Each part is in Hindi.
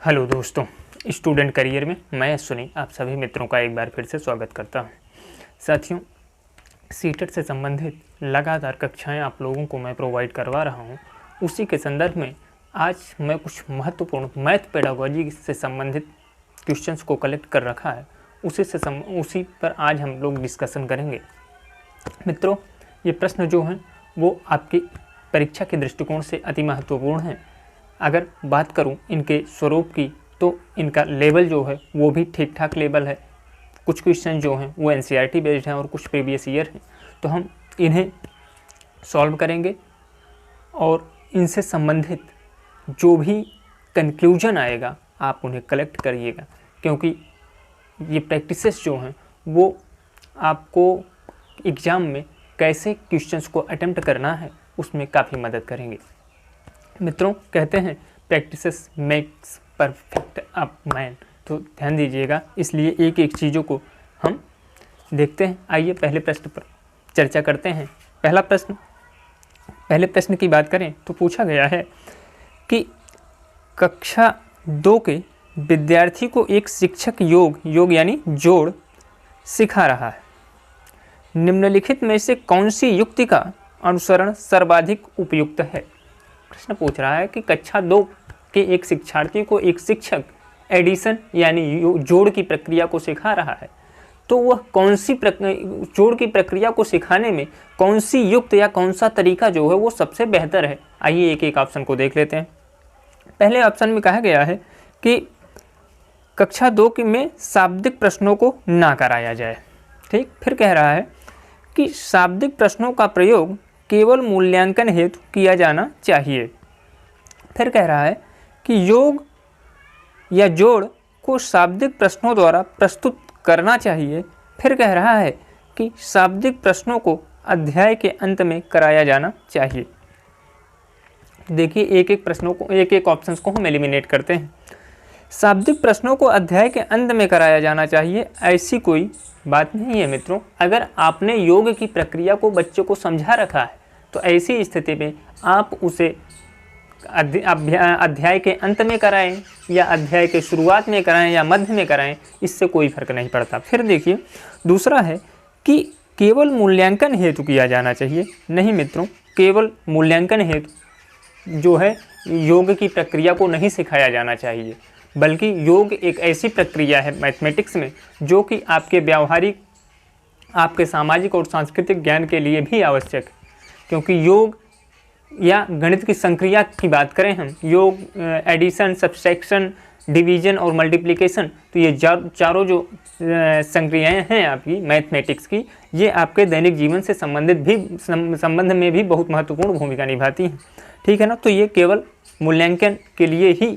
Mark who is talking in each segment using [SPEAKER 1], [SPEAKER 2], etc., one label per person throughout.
[SPEAKER 1] हेलो दोस्तों, स्टूडेंट करियर में मैं सुनी आप सभी मित्रों का एक बार फिर से स्वागत करता हूं। साथियों, सीटेट से संबंधित लगातार कक्षाएं आप लोगों को मैं प्रोवाइड करवा रहा हूं। उसी के संदर्भ में आज मैं कुछ महत्वपूर्ण मैथ पेडागोजी से संबंधित क्वेश्चंस को कलेक्ट कर रखा है। उसी पर आज हम लोग डिस्कशन करेंगे। मित्रों, ये प्रश्न जो हैं वो आपकी परीक्षा के दृष्टिकोण से अति महत्वपूर्ण हैं। अगर बात करूं इनके स्वरूप की तो इनका लेवल जो है वो भी ठीक ठाक लेवल है। कुछ क्वेश्चन जो हैं वो एनसीईआरटी बेस्ड हैं और कुछ प्रीवियस ईयर हैं, तो हम इन्हें सॉल्व करेंगे और इनसे संबंधित जो भी कंक्लूजन आएगा आप उन्हें कलेक्ट करिएगा, क्योंकि ये प्रैक्टिसेस जो हैं वो आपको एग्ज़ाम में कैसे क्वेश्चंस को अटेम्प्ट करना है उसमें काफ़ी मदद करेंगे। मित्रों, कहते हैं practices makes perfect a man, तो ध्यान दीजिएगा। इसलिए एक एक चीज़ों को हम देखते हैं। आइए पहले प्रश्न पर चर्चा करते हैं। पहले प्रश्न की बात करें तो पूछा गया है कि कक्षा 2 के विद्यार्थी को एक शिक्षक योग यानी जोड़ सिखा रहा है। निम्नलिखित में से कौन सी युक्ति का अनुसरण सर्वाधिक उपयुक्त है? प्रश्न पूछ रहा है कि कक्षा 2 के एक शिक्षार्थी को एक शिक्षक एडिशन यानी जोड़ की प्रक्रिया को सिखा रहा है, तो वह कौन सी जोड़ की प्रक्रिया को सिखाने में कौन सी युक्त या कौन सा तरीका जो है वो सबसे बेहतर है? आइए एक एक ऑप्शन को देख लेते हैं। पहले ऑप्शन में कहा गया है कि कक्षा 2 में शाब्दिक प्रश्नों को ना कराया जाए। ठीक, फिर कह रहा है कि शाब्दिक प्रश्नों का प्रयोग केवल मूल्यांकन हेतु किया जाना चाहिए। फिर कह रहा है कि योग या जोड़ को शाब्दिक प्रश्नों द्वारा प्रस्तुत करना चाहिए। फिर कह रहा है कि शाब्दिक प्रश्नों को अध्याय के अंत में कराया जाना चाहिए। देखिए एक एक ऑप्शंस को हम एलिमिनेट करते हैं। शाब्दिक प्रश्नों को अध्याय के अंत में कराया जाना चाहिए, ऐसी कोई बात नहीं है मित्रों। अगर आपने योग की प्रक्रिया को बच्चों को समझा रखा है तो ऐसी स्थिति में आप उसे अध्याय के अंत में कराएं या अध्याय के शुरुआत में कराएं या मध्य में कराएं, इससे कोई फर्क नहीं पड़ता। फिर देखिए दूसरा है कि केवल मूल्यांकन हेतु किया जाना चाहिए। नहीं मित्रों, केवल मूल्यांकन हेतु जो है योग की प्रक्रिया को नहीं सिखाया जाना चाहिए, बल्कि योग एक ऐसी प्रक्रिया है मैथमेटिक्स में जो कि आपके व्यावहारिक, आपके सामाजिक और सांस्कृतिक ज्ञान के लिए भी आवश्यक है। क्योंकि योग या गणित की संक्रिया की बात करें हम, योग, एडिशन, सब्सट्रैक्शन, डिवीजन और मल्टीप्लिकेशन, तो ये चारों जो संक्रियाएं हैं आपकी मैथमेटिक्स की, ये आपके दैनिक जीवन से संबंध में भी बहुत महत्वपूर्ण भूमिका निभाती हैं। ठीक है ना, तो ये केवल मूल्यांकन के लिए ही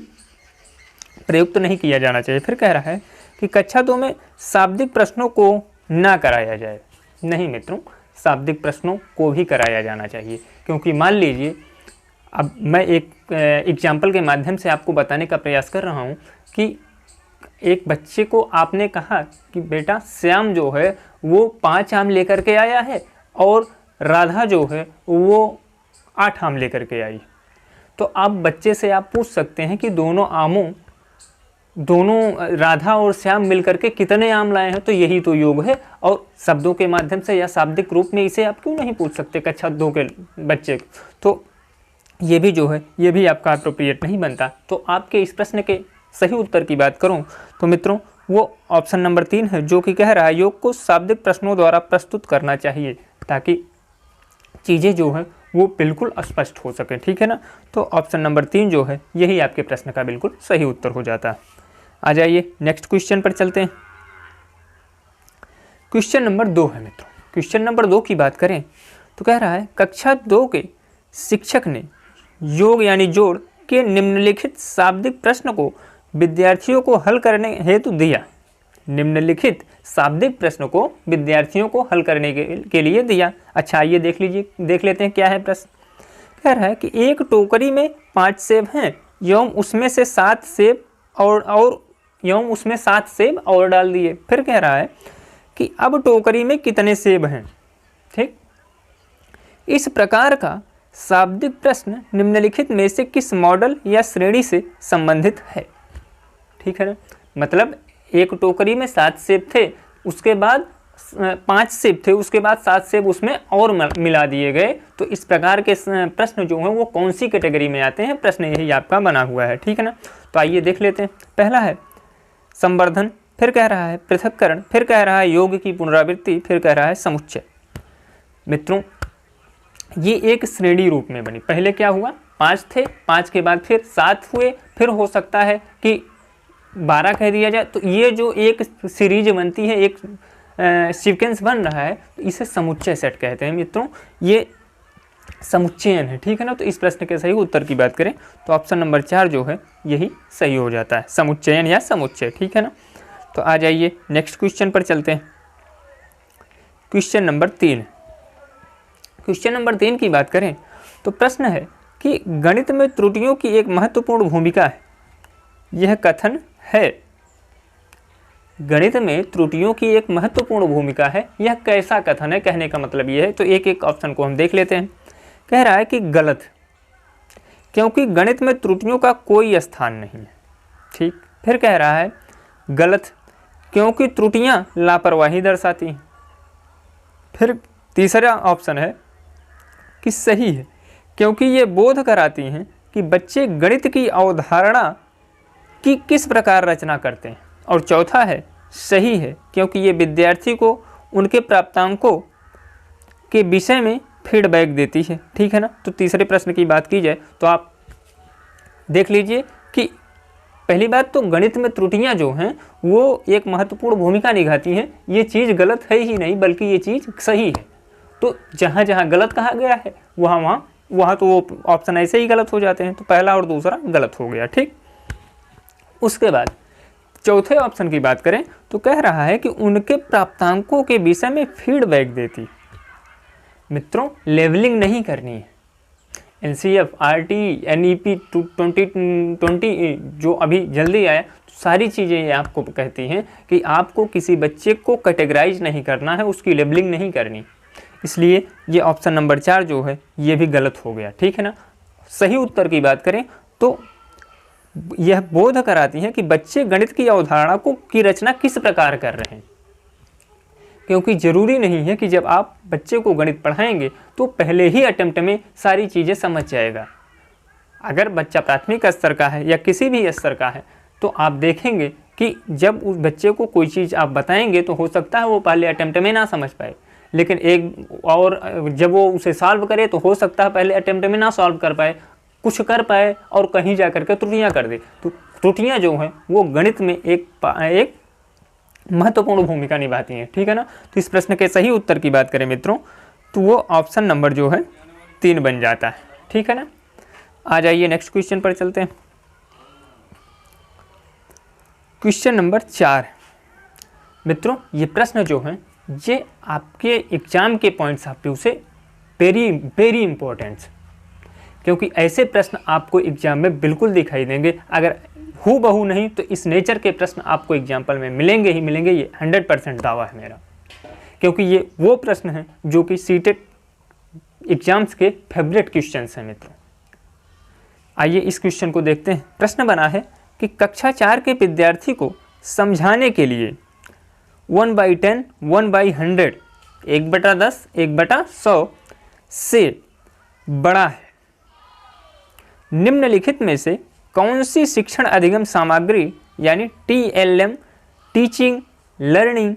[SPEAKER 1] प्रयुक्त नहीं किया जाना चाहिए। फिर कह रहा है कि कक्षा 2 में शाब्दिक प्रश्नों को ना कराया जाए। नहीं मित्रों, शाब्दिक प्रश्नों को भी कराया जाना चाहिए, क्योंकि मान लीजिए अब मैं एक एग्जाम्पल के माध्यम से आपको बताने का प्रयास कर रहा हूँ कि एक बच्चे को आपने कहा कि बेटा श्याम जो है वो 5 आम लेकर के आया है और राधा जो है वो 8 आम लेकर के आई। तो अब बच्चे से आप पूछ सकते हैं कि दोनों राधा और श्याम मिलकर के कितने आम लाए हैं, तो यही तो योग है। और शब्दों के माध्यम से या शाब्दिक रूप में इसे आप क्यों नहीं पूछ सकते कक्षा 2 के बच्चे को? तो ये भी जो है ये भी आपका अप्रोप्रिएट नहीं बनता। तो आपके इस प्रश्न के सही उत्तर की बात करूं तो मित्रों वो ऑप्शन नंबर 3 है, जो कि कह रहा है योग को शाब्दिक प्रश्नों द्वारा प्रस्तुत करना चाहिए ताकि चीज़ें जो है वो बिल्कुल स्पष्ट हो सके। ठीक है ना, तो ऑप्शन नंबर 3 जो है यही आपके प्रश्न का बिल्कुल सही उत्तर हो जाता है। आ जाइए नेक्स्ट क्वेश्चन पर चलते हैं। क्वेश्चन नंबर 2 है मित्रों। क्वेश्चन नंबर 2 की बात करें तो कह रहा है कक्षा 2 के शिक्षक ने योग यानी जोड़ के निम्नलिखित शाब्दिक प्रश्न को विद्यार्थियों को हल करने हेतु दिया। निम्नलिखित शाब्दिक प्रश्न को विद्यार्थियों को हल करने के लिए दिया। अच्छा, ये देख लेते हैं क्या है प्रश्न। कह रहा है कि एक टोकरी में 5 सेब हैं एवं उसमें से 7 सेब और डाल दिए। फिर कह रहा है कि अब टोकरी में कितने सेब हैं। ठीक, इस प्रकार का शाब्दिक प्रश्न निम्नलिखित में से किस मॉडल या श्रेणी से संबंधित है? ठीक है ना, मतलब एक टोकरी में 7 सेब थे, उसके बाद 5 सेब थे, उसके बाद 7 सेब उसमें और मिला दिए गए। तो इस प्रकार के प्रश्न जो हैं वो कौन सी कैटेगरी में आते हैं, प्रश्न यही आपका बना हुआ है, ठीक है ना। तो आइए देख लेते हैं। पहला है संवर्धन, फिर कह रहा है पृथक्करण, फिर कह रहा है योग की पुनरावृत्ति, फिर कह रहा है समुच्चय। मित्रों ये एक श्रेणी रूप में बनी। पहले क्या हुआ, 5 थे, 5 के बाद फिर 7 हुए, फिर हो सकता है कि 12 कह दिया जाए। तो ये जो एक सीरीज बनती है, एक सीक्वेंस बन रहा है, तो इसे समुच्चय सेट कहते हैं मित्रों। ये समुच्चयन है, ठीक है ना। तो इस प्रश्न के सही उत्तर की बात करें तो ऑप्शन नंबर 4 जो है यही सही हो जाता है, समुच्चयन या समुच्चय, ठीक है ना। तो आ जाइए नेक्स्ट क्वेश्चन पर चलते हैं। Question number 3। क्वेश्चन नंबर 3 की बात करें तो प्रश्न है कि गणित में त्रुटियों की एक महत्वपूर्ण भूमिका है, यह कथन है। गणित में त्रुटियों की एक महत्वपूर्ण भूमिका है, यह कैसा कथन है, कहने का मतलब यह है। तो एक एक ऑप्शन को हम देख लेते हैं। कह रहा है कि गलत, क्योंकि गणित में त्रुटियों का कोई स्थान नहीं है, ठीक। फिर कह रहा है गलत, क्योंकि त्रुटियां लापरवाही दर्शाती हैं। फिर तीसरा ऑप्शन है कि सही है, क्योंकि ये बोध कराती हैं कि बच्चे गणित की अवधारणा की किस प्रकार रचना करते हैं। और चौथा है सही है, क्योंकि ये विद्यार्थी को उनके प्राप्तांकों के विषय में फीडबैक देती है, ठीक है ना। तो तीसरे प्रश्न की बात की जाए तो आप देख लीजिए कि पहली बात तो गणित में त्रुटियां जो हैं वो एक महत्वपूर्ण भूमिका निभाती हैं। ये चीज़ गलत है ही नहीं, बल्कि ये चीज़ सही है। तो जहाँ जहाँ गलत कहा गया है वहाँ तो वो ऑप्शन ऐसे ही गलत हो जाते हैं। तो पहला और दूसरा गलत हो गया, ठीक। उसके बाद चौथे ऑप्शन की बात करें तो कह रहा है कि उनके प्राप्तांकों के विषय में फीडबैक देती। मित्रों लेवलिंग नहीं करनी है। NCF, RT, NEP 2020 जो अभी जल्दी आया, तो सारी चीज़ें ये आपको कहती हैं कि आपको किसी बच्चे को कैटेगराइज नहीं करना है, उसकी लेबलिंग नहीं करनी। इसलिए ये ऑप्शन नंबर 4 जो है ये भी गलत हो गया, ठीक है ना। सही उत्तर की बात करें तो यह बोध कराती है कि बच्चे गणित की अवधारणा की रचना किस प्रकार कर रहे हैं, क्योंकि ज़रूरी नहीं है कि जब आप बच्चे को गणित पढ़ाएंगे तो पहले ही अटेम्प्ट में सारी चीज़ें समझ जाएगा। अगर बच्चा प्राथमिक स्तर का है या किसी भी स्तर का है तो आप देखेंगे कि जब उस बच्चे को कोई चीज़ आप बताएंगे तो हो सकता है वो पहले अटेम्प्ट में ना समझ पाए, लेकिन एक और जब वो उसे सॉल्व करे तो हो सकता है पहले अटेम्प्ट में ना सॉल्व कर पाए, कुछ कर पाए और कहीं जा करके त्रुटियाँ कर दे। तो त्रुटियाँ जो हैं वो गणित में एक महत्वपूर्ण भूमिका निभाती हैं, ठीक है ना। तो इस प्रश्न के सही उत्तर की बात करें मित्रों तो वो ऑप्शन नंबर जो है 3 बन जाता है, ठीक है ना। आ जाइए नेक्स्ट क्वेश्चन पर चलते हैं। Question number 4। मित्रों ये प्रश्न जो है ये आपके एग्जाम के पॉइंट्स ऑफ व्यू से वेरी वेरी इंपॉर्टेंट, क्योंकि ऐसे प्रश्न आपको एग्जाम में बिल्कुल दिखाई देंगे। अगर हूबहू नहीं तो इस नेचर के प्रश्न आपको एग्जाम्पल में मिलेंगे ही मिलेंगे, ये 100% दावा है मेरा, क्योंकि ये वो प्रश्न हैं जो कि सीटेट एग्जाम्स के फेवरेट क्वेश्चंस हैं मित्रों। आइए इस क्वेश्चन को देखते हैं। प्रश्न बना है कि कक्षा 4 के विद्यार्थी को समझाने के लिए 1/10, 1/100, 1/10, 1/100 से बड़ा है, निम्नलिखित में से कौन सी शिक्षण अधिगम सामग्री यानी TLM, टीचिंग लर्निंग,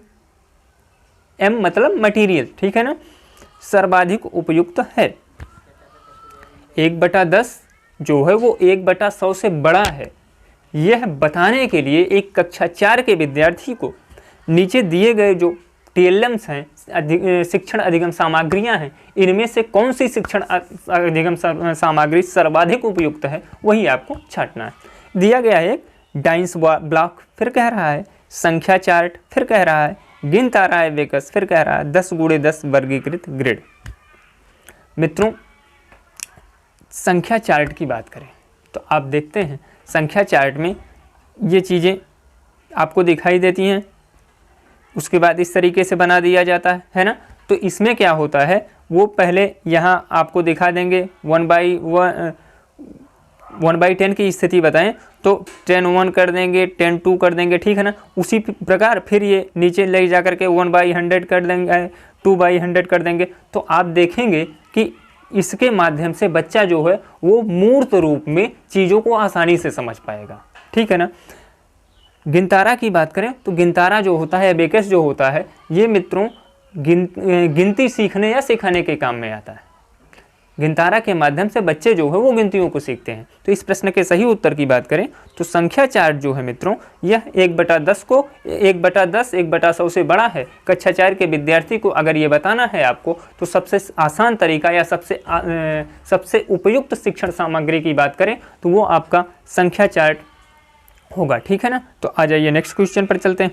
[SPEAKER 1] M मतलब मटेरियल, ठीक है ना, सर्वाधिक उपयुक्त है। 1/10 जो है वो 1/100 से बड़ा है। यह बताने के लिए एक कक्षा 4 के विद्यार्थी को नीचे दिए गए जो TLMs हैं, शिक्षण अधिगम सामग्रियां हैं, इनमें से कौन सी शिक्षण अधिगम सामग्री सर्वाधिक उपयुक्त है वही आपको छांटना है। दिया गया है एक डाइंस ब्लॉक, फिर कह रहा है संख्या चार्ट, फिर कह रहा है गिन तारा एबेकस, फिर कह रहा है 10x10 वर्गीकृत ग्रिड। मित्रों संख्या चार्ट की बात करें तो आप देखते हैं संख्या चार्ट में ये चीज़ें आपको दिखाई देती हैं, उसके बाद इस तरीके से बना दिया जाता है ना। तो इसमें क्या होता है वो पहले यहाँ आपको दिखा देंगे 1/10 की स्थिति बताएं तो 10 1 कर देंगे, 10 2 कर देंगे, ठीक है ना। उसी प्रकार फिर ये नीचे ले जा करके 1/100 कर देंगे, 2/100 कर देंगे। तो आप देखेंगे कि इसके माध्यम से बच्चा जो है वो मूर्त रूप में चीज़ों को आसानी से समझ पाएगा, ठीक है ना। गिनतारा की बात करें तो गिनतारा जो होता है, एबेकस जो होता है, ये मित्रों गिनती सीखने या सिखाने के काम में आता है। गिनतारा के माध्यम से बच्चे जो है वो गिनतियों को सीखते हैं। तो इस प्रश्न के सही उत्तर की बात करें तो संख्या चार्ट जो है मित्रों, यह 1/10 को 1/10 1/100 से बड़ा है। कक्षा 4 के विद्यार्थी को अगर ये बताना है आपको, तो सबसे आसान तरीका या सबसे उपयुक्त शिक्षण सामग्री की बात करें तो वो आपका संख्या चार्ट होगा, ठीक है ना। तो आ जाइए नेक्स्ट क्वेश्चन पर चलते हैं।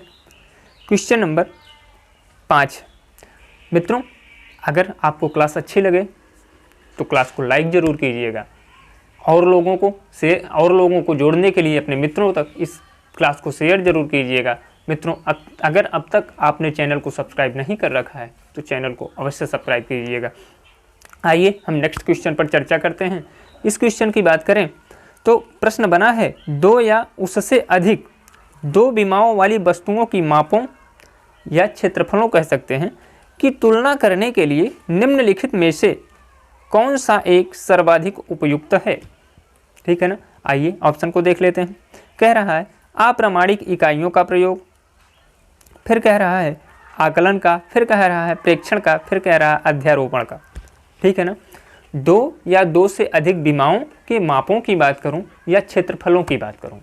[SPEAKER 1] Question number 5। मित्रों, अगर आपको क्लास अच्छी लगे तो क्लास को लाइक ज़रूर कीजिएगा, और लोगों को जोड़ने के लिए अपने मित्रों तक इस क्लास को शेयर जरूर कीजिएगा। मित्रों, अगर अब तक आपने चैनल को सब्सक्राइब नहीं कर रखा है तो चैनल को अवश्य सब्सक्राइब कीजिएगा। आइए हम नेक्स्ट क्वेश्चन पर चर्चा करते हैं। इस क्वेश्चन की बात करें तो प्रश्न बना है, 2 या उससे अधिक 2 विमाओं वाली वस्तुओं की मापों या क्षेत्रफलों कह सकते हैं की तुलना करने के लिए निम्नलिखित में से कौन सा एक सर्वाधिक उपयुक्त है, ठीक है ना। आइए ऑप्शन को देख लेते हैं। कह रहा है अप्रामाणिक इकाइयों का प्रयोग, फिर कह रहा है आकलन का, फिर कह रहा है प्रेक्षण का, फिर कह रहा है अध्यारोपण का, ठीक है ना। 2 या 2 से अधिक विमाओं के मापों की बात करूं या क्षेत्रफलों की बात करूं,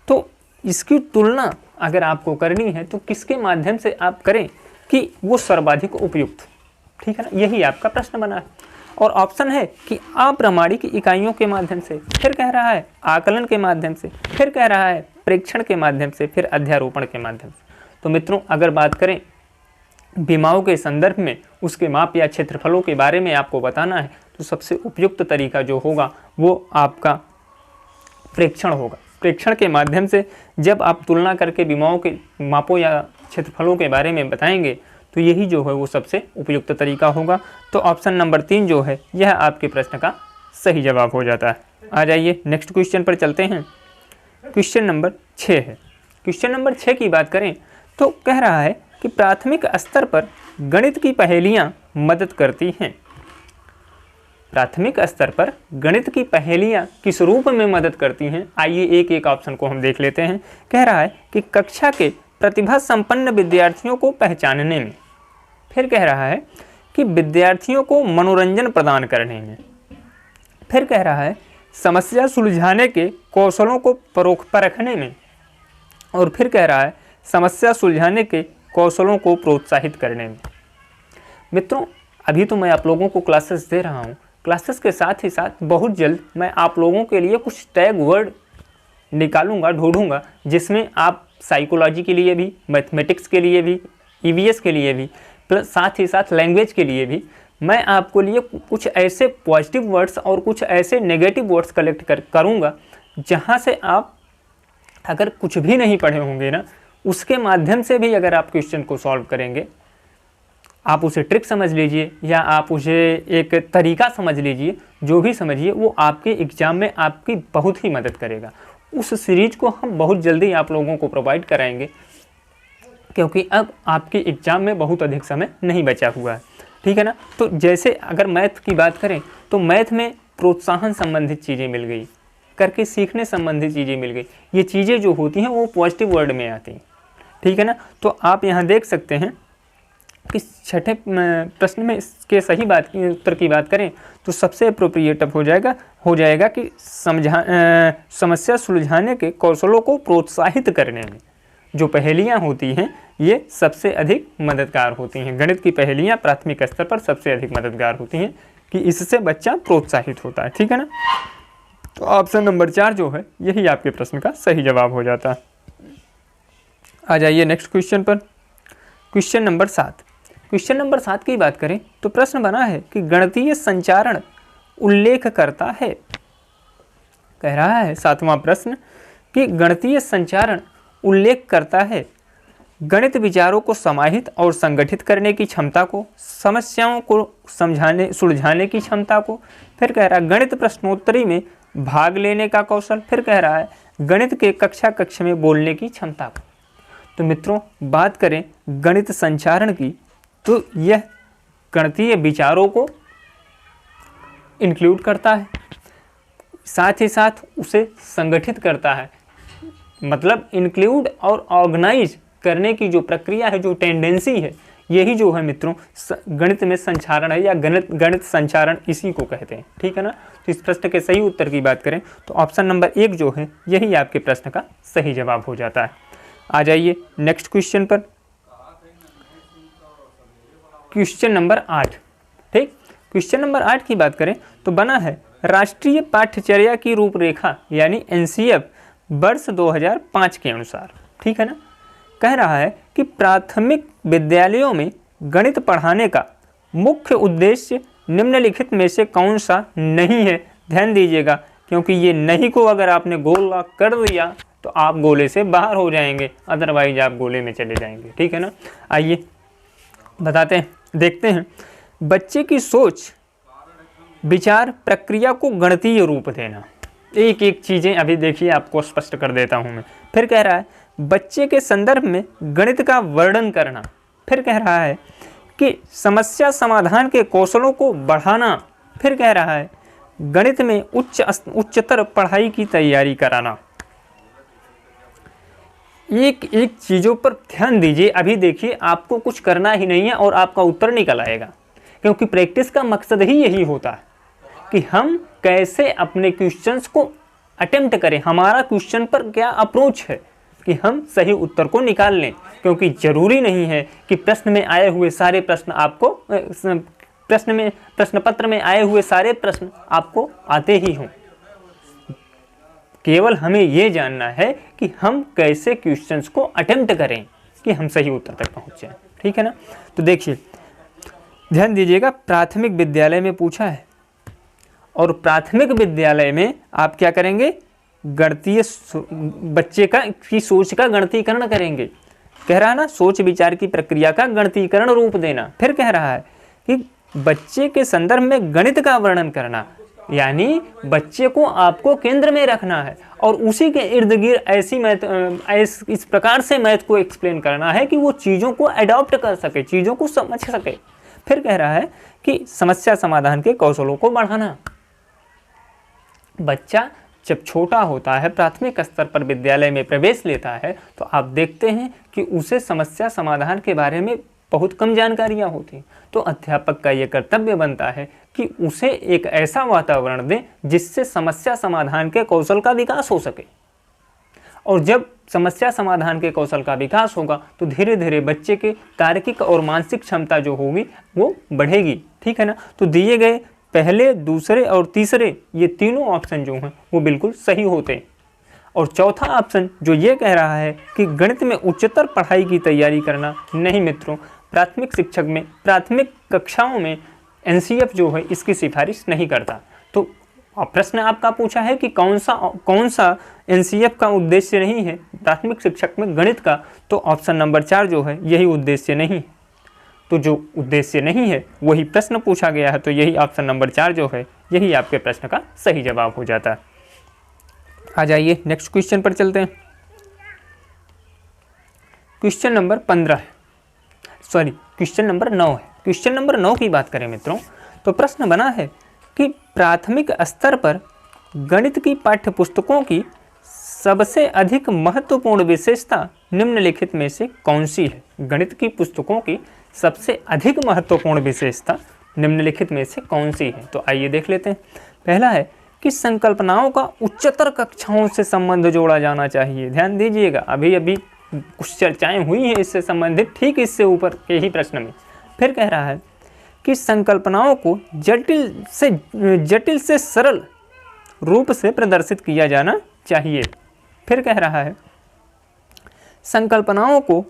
[SPEAKER 1] तो इसकी तुलना अगर आपको करनी है तो किसके माध्यम से आप करें कि वो सर्वाधिक उपयुक्त, ठीक है ना। यही आपका प्रश्न बना है और ऑप्शन है कि अप्रामाणिक इकाइयों के माध्यम से, फिर कह रहा है आकलन के माध्यम से, फिर कह रहा है प्रेक्षण के माध्यम से, फिर अध्यारोपण के माध्यम से। तो मित्रों, अगर बात करें विमाओं के संदर्भ में उसके माप या क्षेत्रफलों के बारे में आपको बताना है तो सबसे उपयुक्त तरीका जो होगा वो आपका प्रेक्षण होगा। प्रेक्षण के माध्यम से जब आप तुलना करके विमाओं के मापों या क्षेत्रफलों के बारे में बताएंगे तो यही जो है वो सबसे उपयुक्त तरीका होगा। तो ऑप्शन नंबर 3 जो है यह आपके प्रश्न का सही जवाब हो जाता है। आ जाइए नेक्स्ट क्वेश्चन पर चलते हैं। क्वेश्चन नंबर 6 है। क्वेश्चन नंबर 6 की बात करें तो कह रहा है कि प्राथमिक स्तर पर गणित की पहेलियां मदद करती हैं। प्राथमिक स्तर पर गणित की पहेलियां किस रूप में मदद करती हैं? आइए एक एक ऑप्शन को हम देख लेते हैं। कह रहा है कि कक्षा के प्रतिभा संपन्न विद्यार्थियों को पहचानने में, फिर कह रहा है कि विद्यार्थियों को मनोरंजन प्रदान करने में, फिर कह रहा है समस्या सुलझाने के कौशलों को परखने में, और फिर कह रहा है समस्या सुलझाने के कौशलों को प्रोत्साहित करने में। मित्रों, अभी तो मैं आप लोगों को क्लासेस दे रहा हूँ, क्लासेस के साथ ही साथ बहुत जल्द मैं आप लोगों के लिए कुछ टैग वर्ड निकालूंगा, ढूंढूंगा, जिसमें आप साइकोलॉजी के लिए भी, मैथमेटिक्स के लिए भी, ईवीएस के लिए भी, प्लस साथ ही साथ लैंग्वेज के लिए भी मैं आपको लिए कुछ ऐसे पॉजिटिव वर्ड्स और कुछ ऐसे नेगेटिव वर्ड्स कलेक्ट करूँगा, जहाँ से आप अगर कुछ भी नहीं पढ़े होंगे ना, उसके माध्यम से भी अगर आप क्वेश्चन को सॉल्व करेंगे, आप उसे ट्रिक समझ लीजिए या आप उसे एक तरीका समझ लीजिए, जो भी समझिए वो आपके एग्ज़ाम में आपकी बहुत ही मदद करेगा। उस सीरीज को हम बहुत जल्दी आप लोगों को प्रोवाइड कराएंगे, क्योंकि अब आपके एग्ज़ाम में बहुत अधिक समय नहीं बचा हुआ है, ठीक है ना। तो जैसे अगर मैथ की बात करें तो मैथ में प्रोत्साहन संबंधित चीज़ें मिल गई, करके सीखने संबंधित चीज़ें मिल गई। ये चीज़ें जो होती हैं वो पॉजिटिव वर्ड में आती हैं, ठीक है ना। तो आप यहाँ देख सकते हैं कि छठे प्रश्न में इसके सही उत्तर की बात करें तो सबसे अप्रोप्रिएट हो जाएगा कि समस्या सुलझाने के कौशलों को प्रोत्साहित करने में जो पहेलियां होती हैं ये सबसे अधिक मददगार होती हैं। गणित की पहेलियां प्राथमिक स्तर पर सबसे अधिक मददगार होती हैं कि इससे बच्चा प्रोत्साहित होता है, ठीक है ना। तो ऑप्शन नंबर 4 जो है यही आपके प्रश्न का सही जवाब हो जाता है। आ जाइए नेक्स्ट क्वेश्चन पर। Question number 7। क्वेश्चन नंबर 7 की बात करें तो प्रश्न बना है कि गणितीय संचारण उल्लेख करता है। कह रहा है 7वां प्रश्न कि गणितीय संचारण उल्लेख करता है गणित विचारों को समाहित और संगठित करने की क्षमता को, समस्याओं को सुलझाने की क्षमता को, फिर कह रहा है गणित प्रश्नोत्तरी में भाग लेने का कौशल, फिर कह रहा है गणित के कक्ष में बोलने की क्षमता को। तो मित्रों बात करें गणित संचारण की, तो यह गणितीय विचारों को इंक्लूड करता है, साथ ही साथ उसे संगठित करता है। मतलब इंक्लूड और ऑर्गेनाइज करने की जो प्रक्रिया है, जो टेंडेंसी है, यही जो है मित्रों गणित में संचारण है, या गणित संचारण इसी को कहते हैं। ठीक है ना। तो इस प्रश्न के सही उत्तर की बात करें तो ऑप्शन नंबर 1 जो है यही आपके प्रश्न का सही जवाब हो जाता है। आ जाइए नेक्स्ट क्वेश्चन पर, क्वेश्चन नंबर 8। ठीक, क्वेश्चन नंबर 8 की बात करें तो बना है राष्ट्रीय पाठ्यचर्या की रूपरेखा यानी एनसीएफ वर्ष 2005 के अनुसार। ठीक है ना। कह रहा है कि प्राथमिक विद्यालयों में गणित पढ़ाने का मुख्य उद्देश्य निम्नलिखित में से कौन सा नहीं है। ध्यान दीजिएगा, क्योंकि ये नहीं को अगर आपने गोला कर दिया तो आप गोले से बाहर हो जाएंगे, अदरवाइज आप गोले में चले जाएंगे। ठीक है ना। आइए बताते हैं, देखते हैं। बच्चे की सोच विचार प्रक्रिया को गणितीय रूप देना। एक एक चीज़ें अभी देखिए आपको स्पष्ट कर देता हूँ मैं। फिर कह रहा है बच्चे के संदर्भ में गणित का वर्णन करना। फिर कह रहा है कि समस्या समाधान के कौशलों को बढ़ाना। फिर कह रहा है गणित में उच्चतर पढ़ाई की तैयारी कराना। एक एक चीज़ों पर ध्यान दीजिए। अभी देखिए आपको कुछ करना ही नहीं है और आपका उत्तर निकल आएगा, क्योंकि प्रैक्टिस का मकसद ही यही होता है कि हम कैसे अपने क्वेश्चंस को अटेम्प्ट करें, हमारा क्वेश्चन पर क्या अप्रोच है कि हम सही उत्तर को निकाल लें। क्योंकि जरूरी नहीं है कि प्रश्न में आए हुए सारे प्रश्न आपको प्रश्न पत्र में आए हुए सारे प्रश्न आपको आते ही हों। केवल हमें ये जानना है कि हम कैसे क्वेश्चंस को अटेम्प्ट करें कि हम सही उत्तर तक पहुंच जाएं। ठीक है ना। तो देखिए ध्यान दीजिएगा, प्राथमिक विद्यालय में पूछा है और प्राथमिक विद्यालय में आप क्या करेंगे, गणितीय बच्चे की सोच का गणितीकरण करेंगे। कह रहा है ना, सोच विचार की प्रक्रिया का गणितीकरण रूप देना। फिर कह रहा है कि बच्चे के संदर्भ में गणित का वर्णन करना, यानी बच्चे को आपको केंद्र में रखना है और उसी के इर्द गिर्द इस प्रकार से मैथ को एक्सप्लेन करना है कि वो चीज़ों को अडॉप्ट कर सके, चीज़ों को समझ सके। फिर कह रहा है कि समस्या समाधान के कौशलों को बढ़ाना। बच्चा जब छोटा होता है, प्राथमिक स्तर पर विद्यालय में प्रवेश लेता है, तो आप देखते हैं कि उसे समस्या समाधान के बारे में बहुत कम जानकारियाँ होती हैं। तो अध्यापक का ये कर्तव्य बनता है कि उसे एक ऐसा वातावरण दें जिससे समस्या समाधान के कौशल का विकास हो सके। और जब समस्या समाधान के कौशल का विकास होगा तो धीरे धीरे बच्चे के तार्किक और मानसिक क्षमता जो होगी वो बढ़ेगी। ठीक है ना। तो दिए गए पहले, दूसरे और तीसरे ये तीनों ऑप्शन जो हैं वो बिल्कुल सही होते हैं। और चौथा ऑप्शन जो ये कह रहा है कि गणित में उच्चतर पढ़ाई की तैयारी करना, नहीं मित्रों, प्राथमिक शिक्षक में प्राथमिक कक्षाओं में एनसीएफ जो है इसकी सिफारिश नहीं करता। तो प्रश्न आपका पूछा है कि कौन सा एनसीएफ का उद्देश्य नहीं है प्राथमिक शिक्षक में गणित का, तो ऑप्शन नंबर 4 जो है यही उद्देश्य नहीं है। तो जो उद्देश्य नहीं है वही प्रश्न पूछा गया है, तो यही ऑप्शन नंबर 4 जो है यही आपके प्रश्न का सही जवाब हो जाता है। आ जाइए नेक्स्ट क्वेश्चन पर चलते हैं। क्वेश्चन नंबर 15 है, सॉरी क्वेश्चन नंबर 9 है। क्वेश्चन नंबर 9 की बात करें मित्रों तो प्रश्न बना है कि प्राथमिक स्तर पर गणित की पाठ्य पुस्तकों की सबसे अधिक महत्वपूर्ण विशेषता निम्नलिखित में से कौन सी है। गणित की पुस्तकों की सबसे अधिक महत्वपूर्ण विशेषता निम्नलिखित में से कौन सी है। तो आइए देख लेते हैं। पहला है कि संकल्पनाओं का उच्चतर कक्षाओं से संबंध जोड़ा जाना चाहिए। ध्यान दीजिएगा, अभी अभी कुछ चर्चाएं हुई हैं इससे संबंधित, ठीक इससे ऊपर के ही प्रश्न में। फिर कह रहा है कि संकल्पनाओं को जटिल से सरल रूप से प्रदर्शित किया जाना चाहिए। फिर कह रहा है संकल्पनाओं को